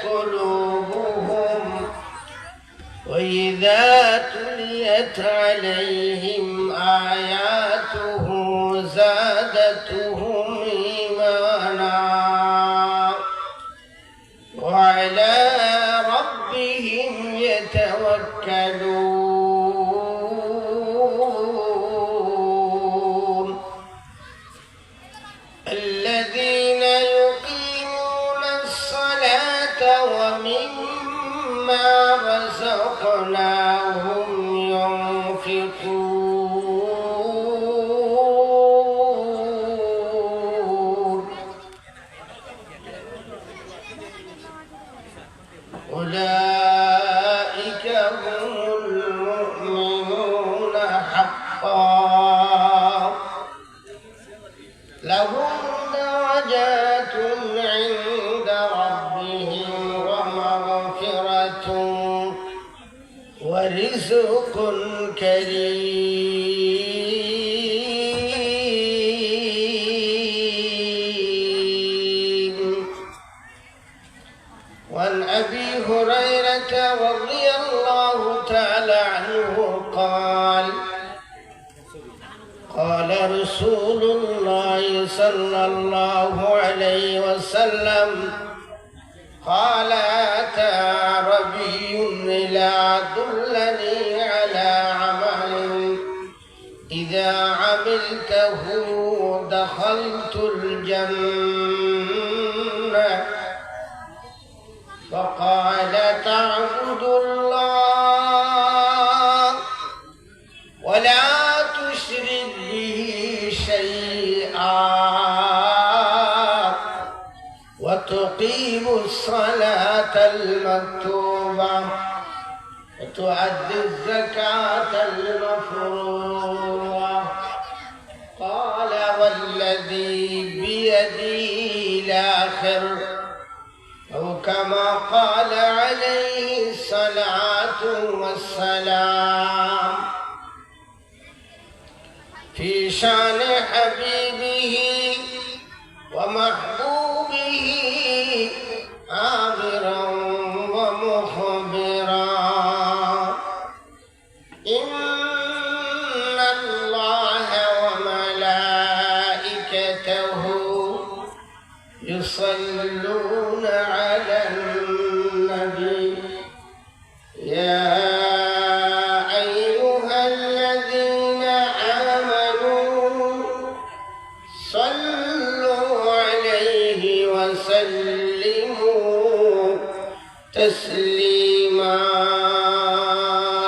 قلوبهم وإذا تليت عليهم آياته زادتهم إيمانا وعلى ربهم يتوكلون الذين يقيمون الصلاة ومما رزقناهم ينفقون أولئك هم المؤمنون حقا لهم درجات عند ربهم ومغفرة ورزق كريم. وعن أبي هريرة رضي الله تعالى عنه قال قال رسول الله صلى الله عليه وسلم قال أتى عربي إلى دلني على عمل إذا عملته دخلت الجنة فقال تعبد الله ولا تشرك به شيئا وتقيم الصلاة المكتوبة وتؤدي الزكاة المفروضة. قال والذي بيدي الآخر أو كما قال عليه الصلاة والسلام في شان حبيبه ومحبوبه آمرا ومخبرا إن الله وملائكته يصلون على النبي يا أيها الذين آمنوا صلوا عليه وسلموا تسليما.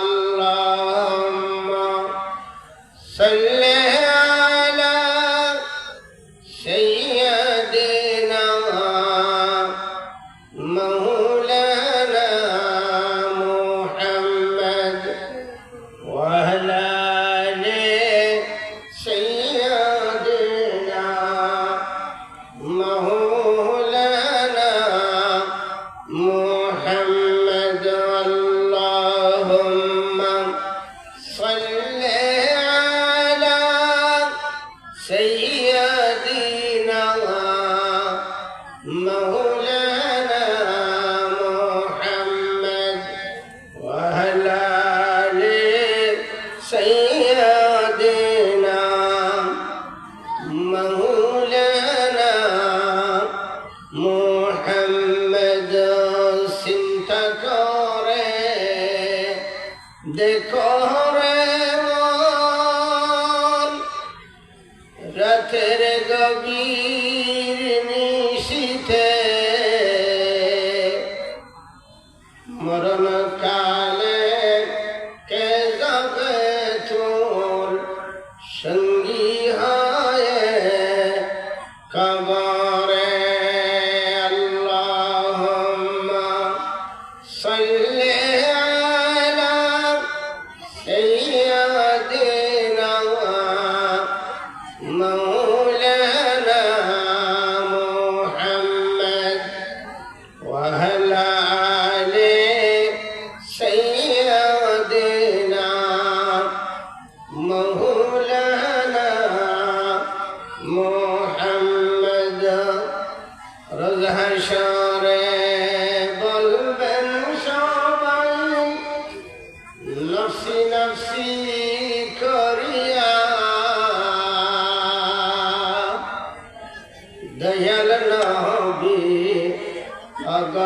اللهم صل على سيدنا مولانا محمد وعلى آل سيدنا مولانا محمد. اللهم صل على سيدنا مولانا محمد وعلى آل سيدنا مولانا محمد. سنتكوري دكوري রাতের গভীর নিশীথে মরণ কালে কে যাবে তোর সঙ্গী হয়ে কবরে। আল্লাহুম্মা সাল্লি আলা সাইয়্যিদিনা مولانا محمد وعلى آل سيدنا مولانا محمد. روز حشر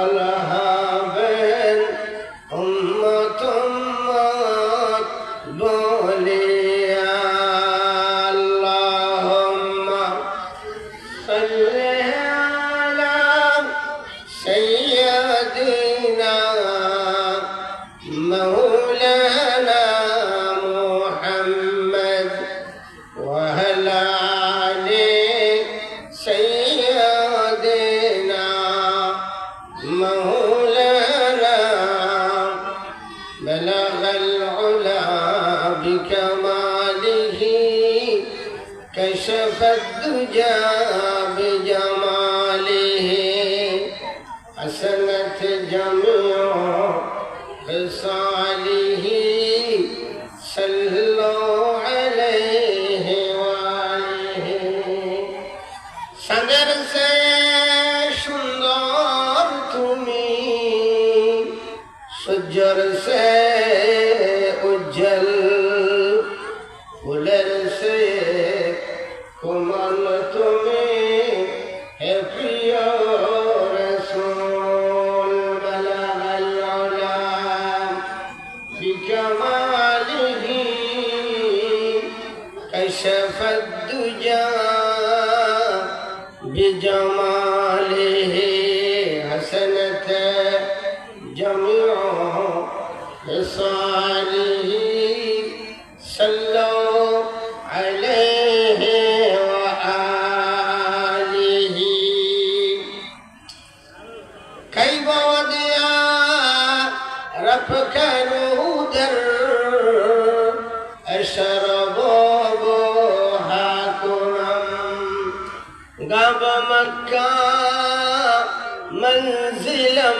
বলহাবেন উম্মত উম্মত বলিয়া আল্লাহুম্মা সাল্লি আলা সাইয়্যিদিনা মাওলানা মুহাম্মদ ওয়া আলা আলি সাইয়্যিদিনা مولانا بلغ العلا بكماله كشف الدجى بجماله حسنت جميع خصاله صلوا عليه وآله صدر سے सज्जर से उज्जल फुलर से कुमल तुम्हें है प्रिय रसूल बलगल उला बिकमालिही कशफ दुजा बिजमालिही हसनत जमीअ خصاله صلوا عليه وآله كيف وديا ربك نودر أشرب بوهاكم غاب مكة منزلا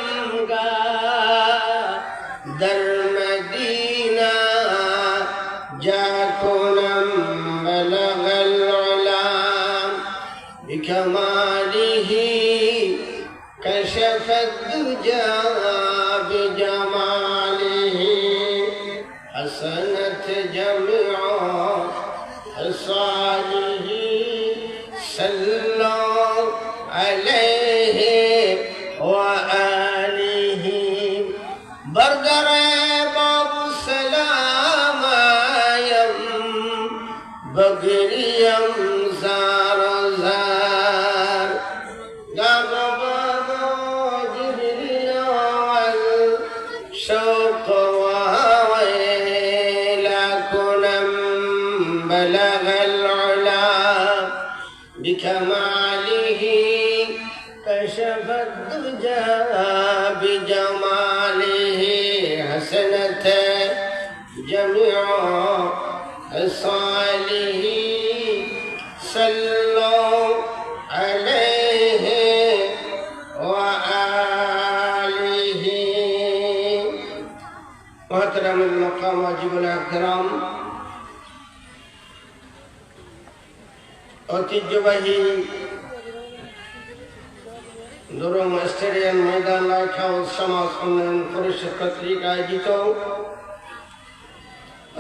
در مدینہ جاکنم بلغ العلا بکماله کشف الدجى بجماله حسنت جميع خصاله صلوا عليه وآله برگر بابو سلام آیم بگریم زار زار گاب بابو جبریل والشوق وویلا کنم بلغ العلا بکماله كشف الدجى بجماله حسنت جميع خصاله صلوا عليه وآله محترم المقام واجب الاحترام ঐতিহ্যবাহী দুরং স্টেডিয়াম ময়দান লাইট হাউস সমাজ উন্নয়ন পরিষদ কর্তৃক আয়োজিত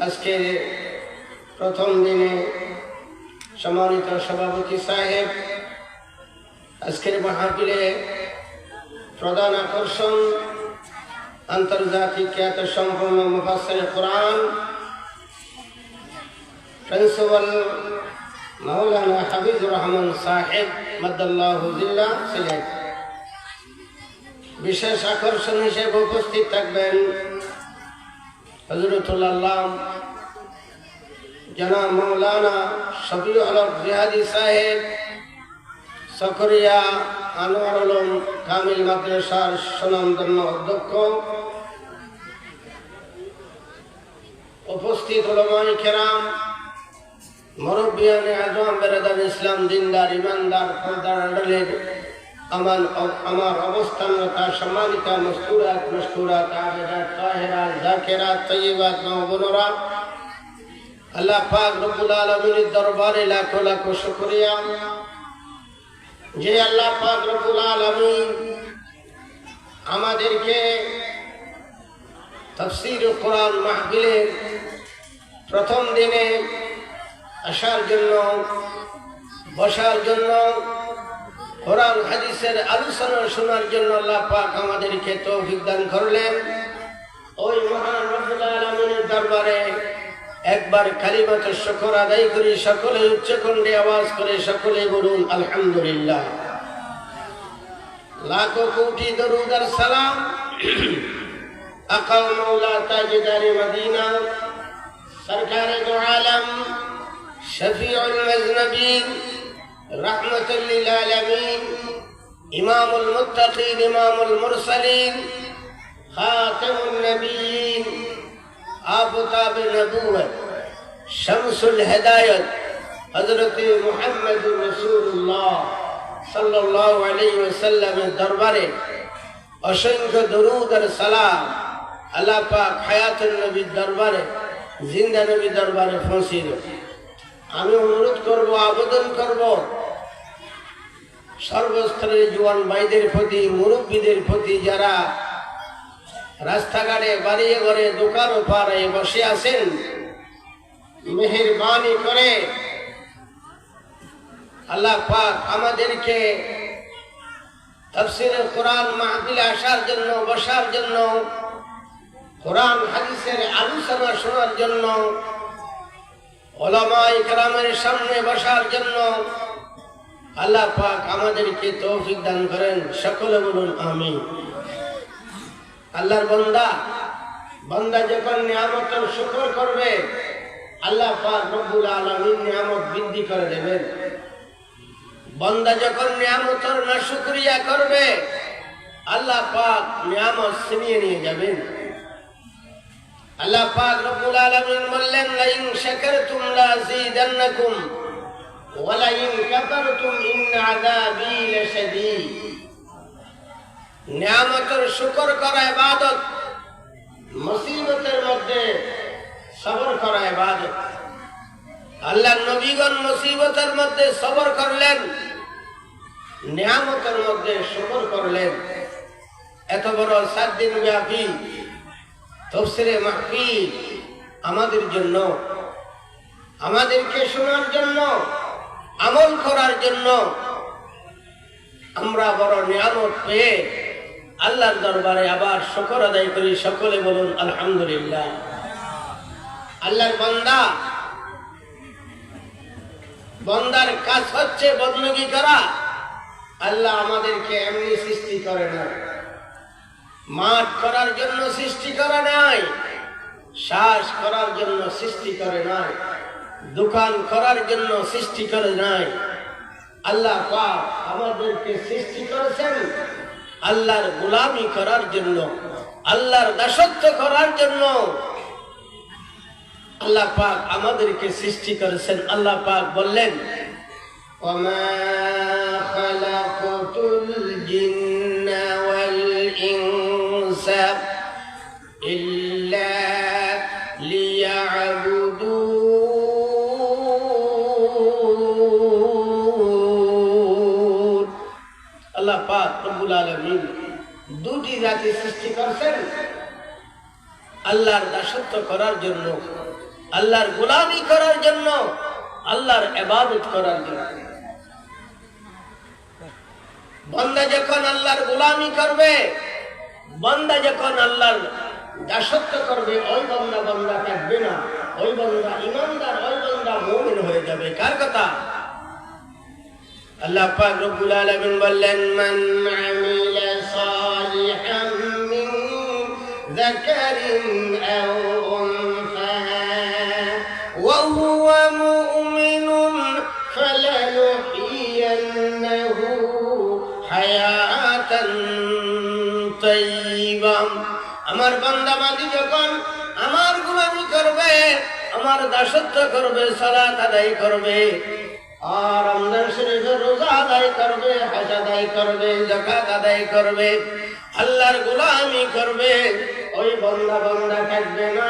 আজকের প্রথম দিনে সম্মানিত সভাপতি সাহেব, আজকের মাহফিলে প্রধান আকর্ষণ আন্তর্জাতিক খ্যাত সম্পন্ন মুফাসসির কোরআন প্রিন্সিপাল মাওলানা হাফিজুর রহমান সাহেব মাদাল্লাহু জিল্লাহ সিলেট। বিশেষ আকর্ষণ হিসেবে উপস্থিত থাকবেন হযরতুল আল্লাহ জনাব মাওলানা শফিউল হক জিহাদি সাহেব, সকরিয়া আনোয়ার আলম কামিল মাদ্রাসার সুনামধন্য অধ্যক্ষ, উপস্থিত উলামায়ে কেরাম, মুরব্বিয়ানে আজম, বেরাদার ইসলাম, দিনদার ইমানদার পর্দার আড়ালের আমার অবস্থানরতা সম্মানিতা মস্তুরাত মশকুরাত আবেদাত তাহেরাত যাকিরাত তয়্যিবাত মা বোনেরা, আল্লাহ পাক রব্বুল আলামিনের দরবারে লাখো লাখো শুকরিয়া যে আল্লাহ পাক রব্বুল আলামিন আমাদেরকে তাফসীর কোরআন মাহফিলের প্রথম দিনে আসার জন্য, বসার জন্য কোরআন হাদিসের আলোচনা শোনার জন্য আল্লাহ পাক আমাদেরকে তৌফিক দান করলেন। ওই মহান রব্বুল আলামিনের দরবারে একবার কালিমাতুশ শুকর আদায় করি, সকলে উচ্চ কণ্ঠে আওয়াজ করে সকলে বলুন আলহামদুলিল্লাহ। লাখো কোটি দরুদ আর সালাম আকা মাওলা তাজদারে মদিনা সরকারে দো আলম শফিউল মুজনবিন রাহমাতুল লিল আলামিন ইমামুল মুত্তাকিন ইমামুল মুরসালিন খাতামুন নবিয়্যিন আফতাবে নবুওয়াত শামসুল হিদায়াত হযরত মুহাম্মদুর রাসূলুল্লাহ সাল্লাল্লাহু আলাইহি ওয়াসাল্লামের দরবারে অসংখ্য দরুদ আর সালাম আল্লাহ পাক হায়াতুন নবীর দরবারে জিন্দা নবীর দরবারে পৌঁছিয়ে। আমি অনুরোধ করব, আবেদন করব সর্বস্তরের জওয়ান ভাইদের প্রতি, মুরব্বীদের প্রতি, যারা রাস্তাঘাটে বাড়িয়ে ঘরে দোকান ও পাড়ে বসে আছেন, মেহেরবানি করে আল্লাহ পাক আমাদেরকে তাফসীরে কোরআন মাহফিলে আসার জন্য, বসার জন্য, কোরআন হাদিসের আলোচনা শোনার জন্য, উলামায়ে কেরামের সামনে বসার জন্য আল্লাহ পাক আমাদেরকে তৌফিক দান করেন। সকলে বলুন আমিন। আল্লাহর বান্দা যখন নিয়ামতের শুকর করবে, আল্লাহ পাক রব্বুল আলামিন নিয়ামত বৃদ্ধি করে দেবেন। বান্দা যখন নিয়ামতের নাশুকরিয়া করবে, আল্লাহ পাক নিয়ামত ছিনিয়ে নিয়ে যাবেন। আল্লাহ পাক রব্বুল আলামিন বললেন, লাইন শাকারতুম লাযীদান্নাকুম ওয়া লাইন কাফারতুম ইন্না আযাবী লাশাদীদ। নিয়ামতের শুকর করা ইবাদত, মুসিবতের মধ্যে সবর করা ইবাদত। আল্লাহর নবীগণ মুসিবতের মধ্যে সবর করলেন, নিয়ামতের মধ্যে শুকর করলেন। এত বড় 7 দিন ব্যাপী তাফসীরে মাহফিল আমাদের জন্য, আমাদেরকে শোনার জন্য, আমল করার জন্য আমরা বড় নিয়ামত পেয়ে আল্লাহর দরবারে আবার শুকর আদায় করি। সকলে বলুন আলহামদুলিল্লাহ। আল্লাহর বান্দার কাজ হচ্ছে বন্দী করা। আল্লাহ আমাদেরকে এমনি সৃষ্টি করে না, মাঠ করার জন্য সৃষ্টি করে নাই, শ্বাস করার জন্য সৃষ্টি করে নাই, দোকান করার জন্য সৃষ্টি করে নাই। আল্লাহ পাক আমাদেরকে সৃষ্টি করেছেন আল্লাহর গোলামি করার জন্য, আল্লাহর দাসত্ব করার জন্য। আল্লাহ পাক আমাদেরকে সৃষ্টি করেছেন। আল্লাহ পাক বললেন, ওয়ামা খালাকাতুল জিন্না ওয়াল ইনসা ইল্লা লিয়াবুদুন। আল্লাহ পাক রব্বুল আলামিন দুটি জাতি সৃষ্টি করেছেন আল্লাহর দাসত্ব করার জন্য, আল্লাহর গোলামি করার জন্য, আল্লাহর ইবাদত করার জন্য। বান্দা যখন আল্লাহর গোলামি করবে, বান্দা যখন আল্লাহর দাসত্ব করবে, ওই বান্দা থাকবে না, ওই বান্দা ঈমানদার, ওই বান্দা মুমিন হয়ে যাবে। কার কথা? আল্লাহ পাক রব্বুল আলামিন বললেন, মান আমিলা সালিহান মিন যাকারিন আও উনসা ওয়া হুয়া মুমিনুন ফালানুহইয়ান্নাহু হায়াতান তাইয়্যিবা। আমার বান্দা বান্দী যখন আমার গোলামি করবে, আমার দাসত্ব করবে, সালাত আদায় করবে, আর রমজান শরীফের রোজা আদায় করবে, হজ আদায় করবে, যাকাত আদায় করবে, আল্লাহর গোলামি করবে, ওই বান্দা থাকবে না,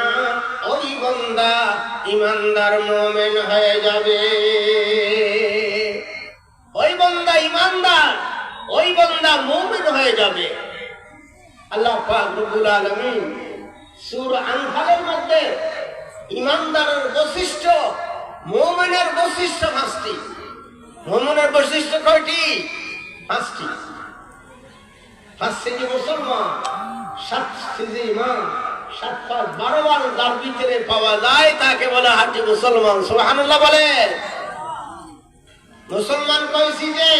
ওই বান্দা ঈমানদার মুমিন হয়ে যাবে। ওই বান্দা ঈমানদার, ওই বান্দা মুমিন হয়ে যাবে। আল্লাহ পাক রব্বুল আলামিন সূরা আনফালের মধ্যে ঈমানদারের বৈশিষ্ট্য, মুমিনের বৈশিষ্ট্য 5টি। মুমিনের বৈশিষ্ট্য কয়টি? পাঁচটি। পাঁচটি মুসলমান, 7 ইমান, 7 5 12 বার যার ভিতরে পাওয়া যায় তাকে বলে হাজি মুসলমান। সুবহানাল্লাহ বলে। মুসলমান কইছি যে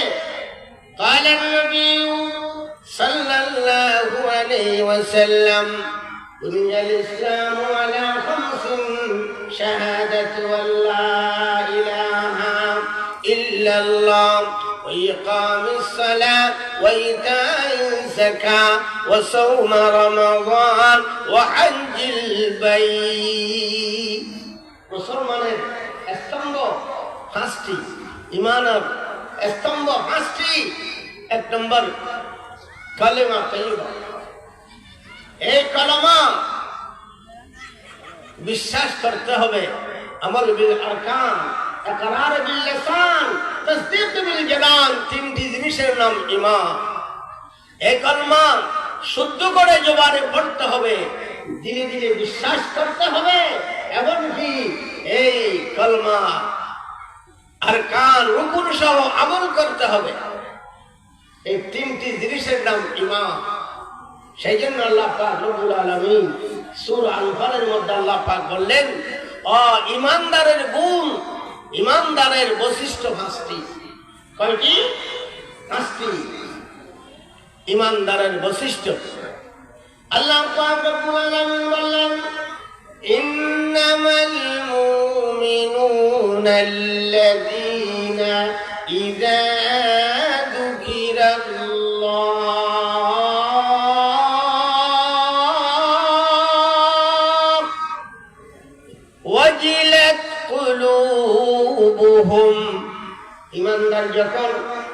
قال النبي صلى الله عليه وسلم بني الإسلام على 5 شهادة أن لا إله إلا الله وإقام الصلاة وإيتاء الزكاة وصوم رمضان وحج البيت। মুসলমানের স্তম্ভ 5টি, ইমানের স্তম্ভ 5টি। 1 নম্বর কালেমা তাইয়্যিবা। এই কালেমা বিশ্বাস করতে হবে। আমল বিল আরকান, ইকরার বিল লিসান, তাসদীক বিল জানান, 3টি জিনিসের নাম ঈমান। এই কালেমা শুদ্ধ করে জবানে পড়তে হবে, দিলে দিলে বিশ্বাস করতে হবে, এমনকি এই কালেমা আরকান রুকুন সহ আমল করতে হবে। এই 3টি জিনিসের নাম ঈমান। সেই জন্য আল্লাহ পাক রব্বুল আলামিন সূরা আনফালের মধ্যে আল্লাহ পাক বললেন, ঈমানদারের গুণ, ঈমানদারের বৈশিষ্ট্য 5টি। কয়টি? 5টি ঈমানদারের বৈশিষ্ট্য। আল্লাহ পাক রব্বুল আলামিন বললেন, ইন্নামাল মুমিনুনা আল্লাযীনা ইযা যুকিরাল্লাহ ওয়াজিলাত কুলুবুহুম। ঈমানদার যখন,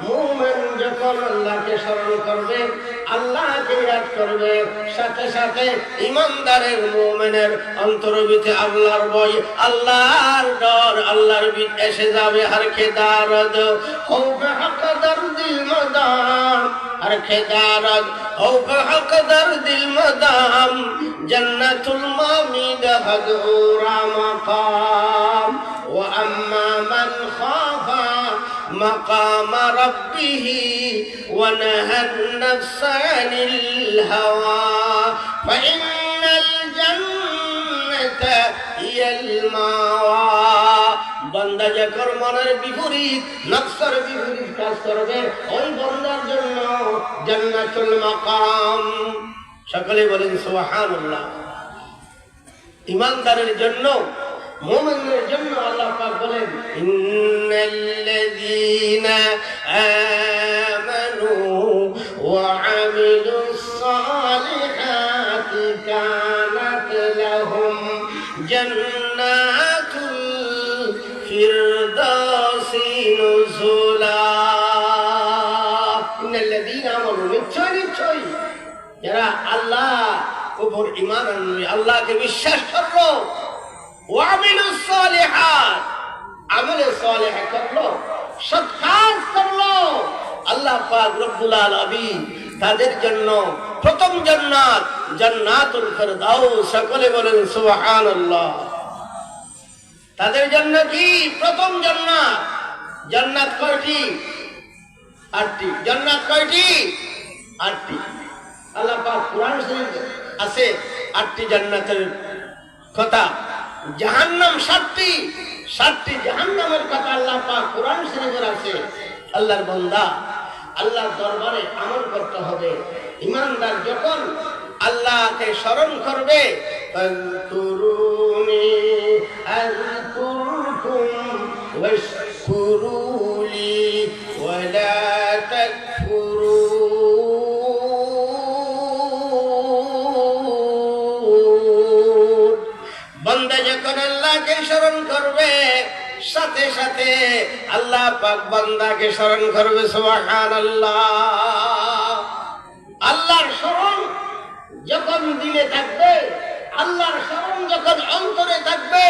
মুমিন যখন আল্লাহকে স্মরণ করবে, আল্লাহকে ইয়াদ করবে, সাথে সাথে ঈমানদারের মুমিনের অন্তরের ভিতরে আল্লাহর ভয়, আল্লাহর ডর, আল্লাহর ভীত এসে যাবে। হর খেদারদ খৌফে হকদর দিল মদাম, হর খেদারদ খৌফে হকদর দিল মদাম, জান্নাতুল মামিদ হদুরা মাকাম ওয়া আম্মা মান খাফা مقام ربه ونهى النفس عن الهوى فإن الجنة هي المأوى। বান্দা যখন মনের বিপরীত, নফসের বিপরীত কাজ করবে, ওই বান্দার জন্য জান্নাতুল মাকাম। সকলে বলেন সুবহানাল্লাহ। ঈমানদারের জন্য, মুমিনের জন্য আল্লাহ পাক বলেন, ইন্নাল্লাযীনা আমানু ওয়া আমিলুস সালিহাতি কানাত লাহুম জান্নাতুল ফিরদাউসি নুজুলা। ইন্নাল্লাযীনা আমানু, নিশ্চয় যারা আল্লাহ উপর ঈমান আনলো, আল্লাহকে বিশ্বাস করলো, ওয়ামিলুস সালিহাত, আমলে সালেহ করলো, সৎ কাজ করলো, আল্লাহ পাক রব্বুল আলামিন তাদের জন্য প্রথম জান্নাত, জান্নাতুল ফিরদাউস। সকলে বলেন সুবহানাল্লাহ। তাদের জন্য কি? প্রথম জান্নাত। জান্নাত কয়টি? 8টি। জান্নাত কয়টি? 8টি। আল্লাহ পাক কুরআন শরীফে আছে 8টি জান্নাতের কথা। জাহান্নাম 7টি, 7টি জাহান্নামের কথা আল্লাহ পাক কুরআন শরীফে আছে। আল্লাহর বান্দা আল্লাহর দরবারে আমল করতে হবে। ঈমানদার যখন আল্লাহকে স্মরণ করবে, ফাযকুরুনি আযকুরকুম ওয়াশকুরুলি ওয়ালা তাকফুরুন। বান্দা যখন আল্লাহকে স্মরণ করবে, সাথে সাথে আল্লাহ পাক বান্দাকে স্মরণ করবে। সুবহানাল্লাহ। আল্লাহর স্মরণ যখন দিলে থাকবে, আল্লাহর স্মরণ যখন অন্তরে থাকবে,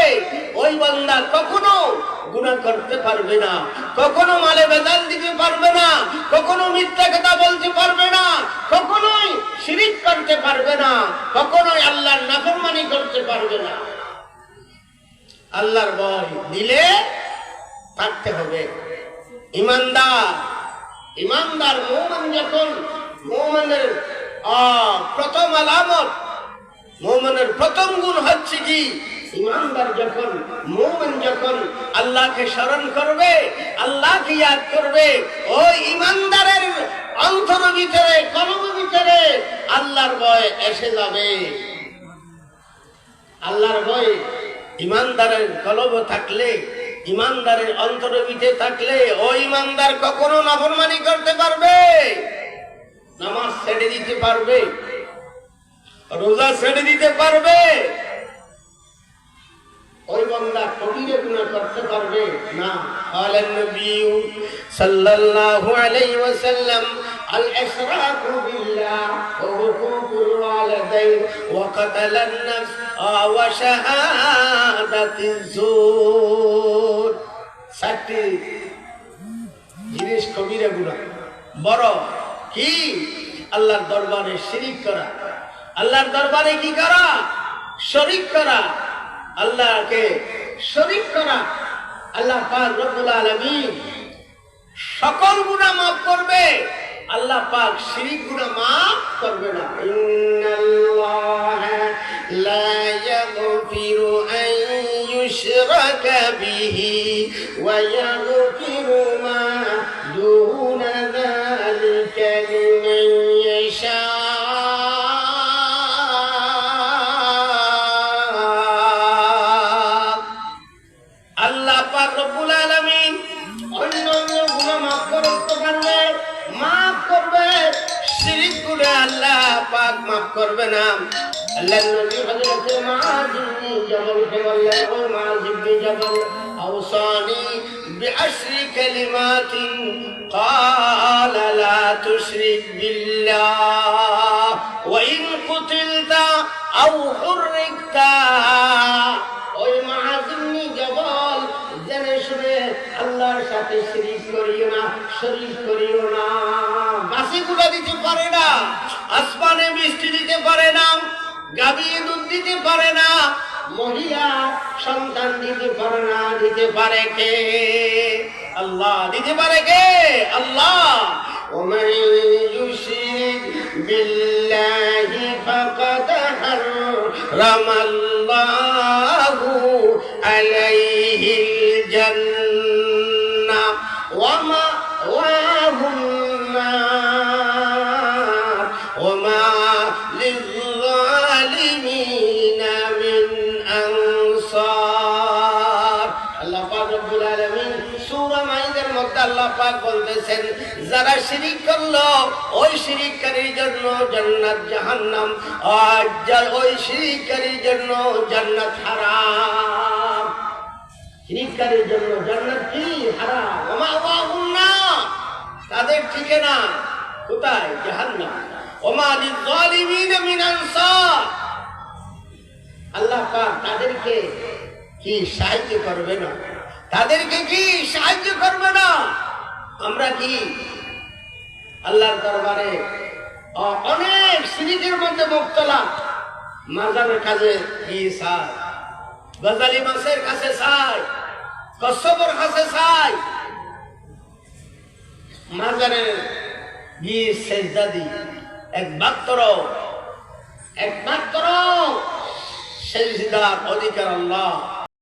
ওই বান্দা কখনো গুনাহ করতে পারবে না, কখনো মালে বেদাল দিতে পারবে না, কখনো মিথ্যা কথা বলতে পারবে না, কখনোই শিরিক করতে পারবে না, কখনোই আল্লাহর নাফরমানি করতে পারবে না। আল্লাহর ভয় দিলে থাকতে হবে। ঈমানদার ইমানদার মুমিন যখন মুমিনের প্রথম আলামত, মুমিনের প্রথম গুণ হচ্ছে কি, ইমানদার যখন মুমিন যখন আল্লাহকে স্মরণ করবে, আল্লাহকে ইয়াদ করবে, ওই ইমানদারের অন্তর ভিতরে, কলব ভিতরে আল্লাহর ভয় এসে যাবে। আল্লাহর ভয় ইমানদারের কলব থাকলে, ইমানদারের অন্তর ভিতরে থাকলে ওই ইমানদার কখনো নাফরমানি করতে পারবে, নামাজ ছেড়ে দিতে পারবে, রোজা ছেড়ে দিতে পারবে, ওই বান্দা কবিরা গুনাহ করতে পারবে না। قال النبي صلى الله عليه وسلم الاشراك بالله وحقوق الوالدين وقتل النفس وشهادة الزور। সাতটি জিনিস কবিরা গুনাহ, বড় কি? আল্লাহর দরবারে শিরিক করা, আল্লাহর দরবারে কি করা? শরীক করা, আল্লাহকে শরীক করা। আল্লাহ পাক রব্বুল আলামিন সকল গুনাহ মাফ করবে, আল্লাহ পাক শিরিক গুনাহ মাফ করবে না। ইন্নাল্লাহা লা ইয়াগফিরু আন ইউশরাকা বিহি ওয়া ইয়াগফিরু মা দুনা যালিকা লিমান ইয়াশা। মাফ করবে না। আল্লাহর নবী হযরত মুআয ইবনে জাবালকে বললেন, ও মুআয ইবনে জাবাল, আওসানি বিআশরি কালিমাতিন ক্বালা লা তুশরিক বিল্লাহ ওয়া ইন কুতিলতা আও হুররিকতা। ওই মুআয ইবনে জাবাল জেনে শুনে আল্লাহর সাথে শিরিক করিও না, শরীক করিও না। বাসি গুলা দিতে পারে না, আসমানে বৃষ্টি দিতে পারে না, গাভী দুধ দিতে পারে না, মহিলা সন্তান দিতে পারে না, দিতে পারে কে? আল্লাহ। দিতে পারে কে? আল্লাহ। ومن يشرك بالله فقد حرم الله عليه الجنة ومأواه النار وما للظالمين من أنصار। আল্লাহ পাক রব্বুল আলামিন সূরা মাইদার মধ্যে আল্লাহ পাক বলতেছেন, যারা শিরিক করলো ওই শিরিককারীর জন্য জান্নাত জাহান্নাম, আর ওই শিরিককারীর জন্য জান্নাত হারাম। শিরিককারীর জন্য জান্নাত কি? হারাম। ওমা ওয়াহুন নার, তাদের ঠিকানা কোথায়? জাহান্নাম। ওমা লিয-যালিমিনা মিন আনসার, আল্লাহ পাক তাদেরকে কি সাহায্য করবে না? তাদেরকে কি সাহায্য করবে না? আমরা কি আল্লাহর দরবারে অনেক শিরিকের মধ্যে মুবতলা, মাজারের কাছে কি চাই, গজালি মাছের কাছে চাই, কসবর কাছে চাই, মাজারের গিয়ে সেজদা দি। একমাত্র সেজদার অধিকার আল্লাহ।